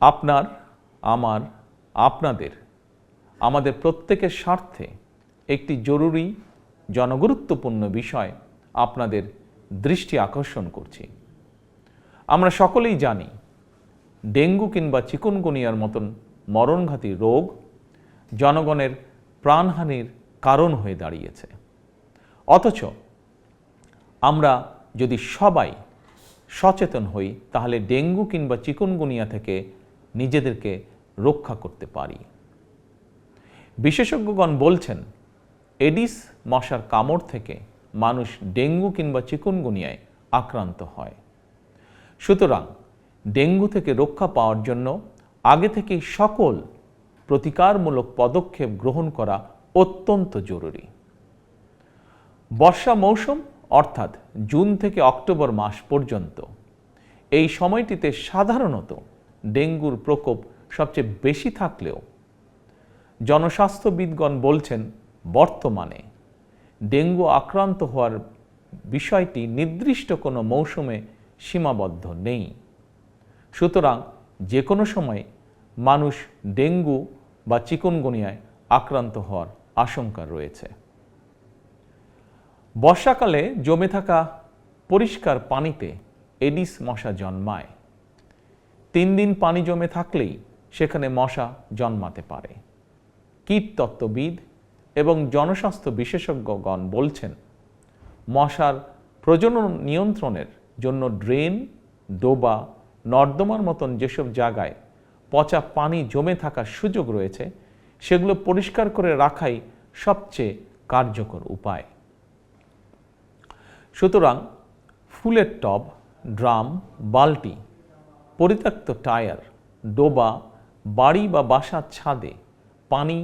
আপনার, আমার, আপনাদের, আমাদের প্রত্যেকের স্বার্থে একটি জরুরি জনগুরুত্বপূর্ণ বিষয় আপনাদের দৃষ্টি আকর্ষণ করছি। আমরা সকলেই জানি ডেঙ্গু কিংবা চিকুনগুনিয়ার মতন মরণঘাতী রোগ জনগণের প্রাণহানির কারণ হয়ে দাঁড়িয়েছে। অথচ আমরা যদি সবাই সচেতন হই তাহলে ডেঙ্গু কিংবা চিকুনগুনিয়া থেকে নিজেদেরকে রক্ষা করতে পারি। বিশেষজ্ঞগণ বলছেন এডিস মশার কামড় থেকে মানুষ ডেঙ্গু কিংবা চিকুনগুনিয়ায় আক্রান্ত হয়। সুতরাং ডেঙ্গু থেকে রক্ষা পাওয়ার জন্য আগে থেকেই সকল প্রতিকারমূলক পদক্ষেপ গ্রহণ করা অত্যন্ত জরুরি। বর্ষা মৌসুম অর্থাৎ জুন থেকে অক্টোবর মাস পর্যন্ত এই সময়টিতে সাধারণত ডেঙ্গুর প্রকোপ সবচেয়ে বেশি থাকলেও জনস্বাস্থ্যবিদগণ বলছেন বর্তমানে ডেঙ্গু আক্রান্ত হওয়ার বিষয়টি নির্দিষ্ট কোনো মৌসুমে সীমাবদ্ধ নেই। সুতরাং যে কোনো সময় মানুষ ডেঙ্গু বা চিকুনগুনিয়ায় আক্রান্ত হওয়ার আশঙ্কা রয়েছে। বর্ষাকালে জমে থাকা পরিষ্কার পানিতে এডিস মশা জন্মায়। 3 দিন পানি জমে থাকলেই সেখানে মশা জন্মাতে পারে। কীটতত্ত্ববিদ এবং জনস্বাস্থ্য বিশেষজ্ঞগণ বলছেন মশার প্রজনন নিয়ন্ত্রণের জন্য ড্রেন, ডোবা, নর্দমার মতন যেসব জায়গায় পচা পানি জমে থাকার সুযোগ রয়েছে সেগুলো পরিষ্কার করে রাখাই সবচেয়ে কার্যকর উপায়। সুতরাং ফুলের টব, ড্রাম, বালতি, পরিত্যক্ত টায়ার, ডোবা, বাড়ি বা বাসার ছাদে পানি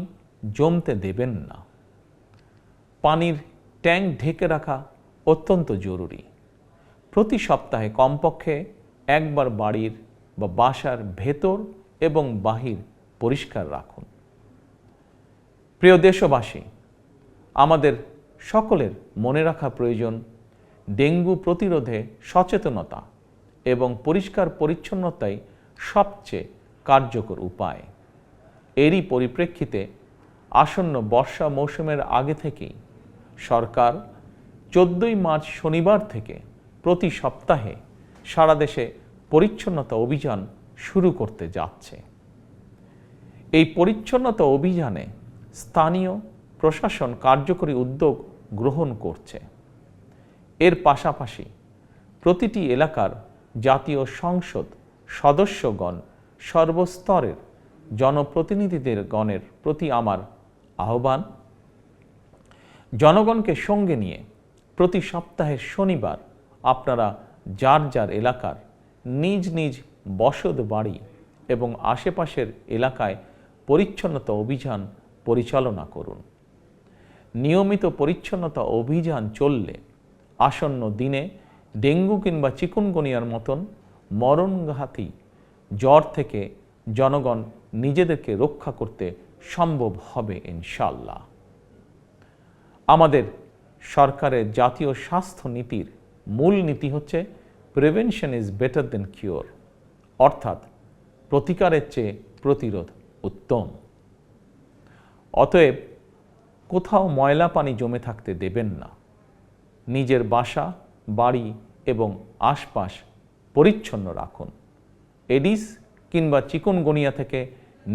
জমতে দেবেন না। পানির ট্যাঙ্ক ঢেকে রাখা অত্যন্ত জরুরি। প্রতি সপ্তাহে কমপক্ষে একবার বাড়ির বা বাসার ভেতর এবং বাহির পরিষ্কার রাখুন। প্রিয় দেশবাসী, আমাদের সকলের মনে রাখা প্রয়োজন ডেঙ্গু প্রতিরোধে সচেতনতা এবং পরিষ্কার পরিচ্ছন্নতাই সবচেয়ে কার্যকর উপায়। এরই পরিপ্রেক্ষিতে আসন্ন বর্ষা মৌসুমের আগে থেকেই সরকার 14ই মার্চ শনিবার থেকে প্রতি সপ্তাহে সারা দেশে পরিচ্ছন্নতা অভিযান শুরু করতে যাচ্ছে। এই পরিচ্ছন্নতা অভিযানে স্থানীয় প্রশাসন কার্যকরী উদ্যোগ গ্রহণ করছে। এর পাশাপাশি প্রতিটি এলাকার জাতীয় সংসদ সদস্যগণ সর্বস্তরের জনপ্রতিনিধিদের গণের প্রতি আমার আহ্বান, জনগণকে সঙ্গে নিয়ে প্রতি সপ্তাহের শনিবার আপনারা যার যার এলাকার নিজ নিজ বসত বাড়ি এবং আশেপাশের এলাকায় পরিচ্ছন্নতা অভিযান পরিচালনা করুন। নিয়মিত পরিচ্ছন্নতা অভিযান চললে আসন্ন দিনে ডেঙ্গু কিংবা চিকুনগুনিয়ার মতন মরণঘাতী জ্বর থেকে জনগণ নিজেদেরকে রক্ষা করতে সম্ভব হবে ইনশাআল্লাহ। আমাদের সরকারের জাতীয় স্বাস্থ্য নীতির মূল নীতি হচ্ছে prevention is better then cure, অর্থাৎ প্রতিকারের চেয়ে প্রতিরোধ উত্তম। অতএব কোথাও ময়লা পানি জমে থাকতে দেবেন না। নিজের বাসা, বাড়ি এবং আশপাশ পরিচ্ছন্ন রাখুন। এডিস কিংবা চিকুনগুনিয়া থেকে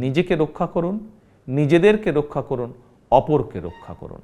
নিজেকে রক্ষা করুন, নিজেদেরকে রক্ষা করুন, অপরকে রক্ষা করুন।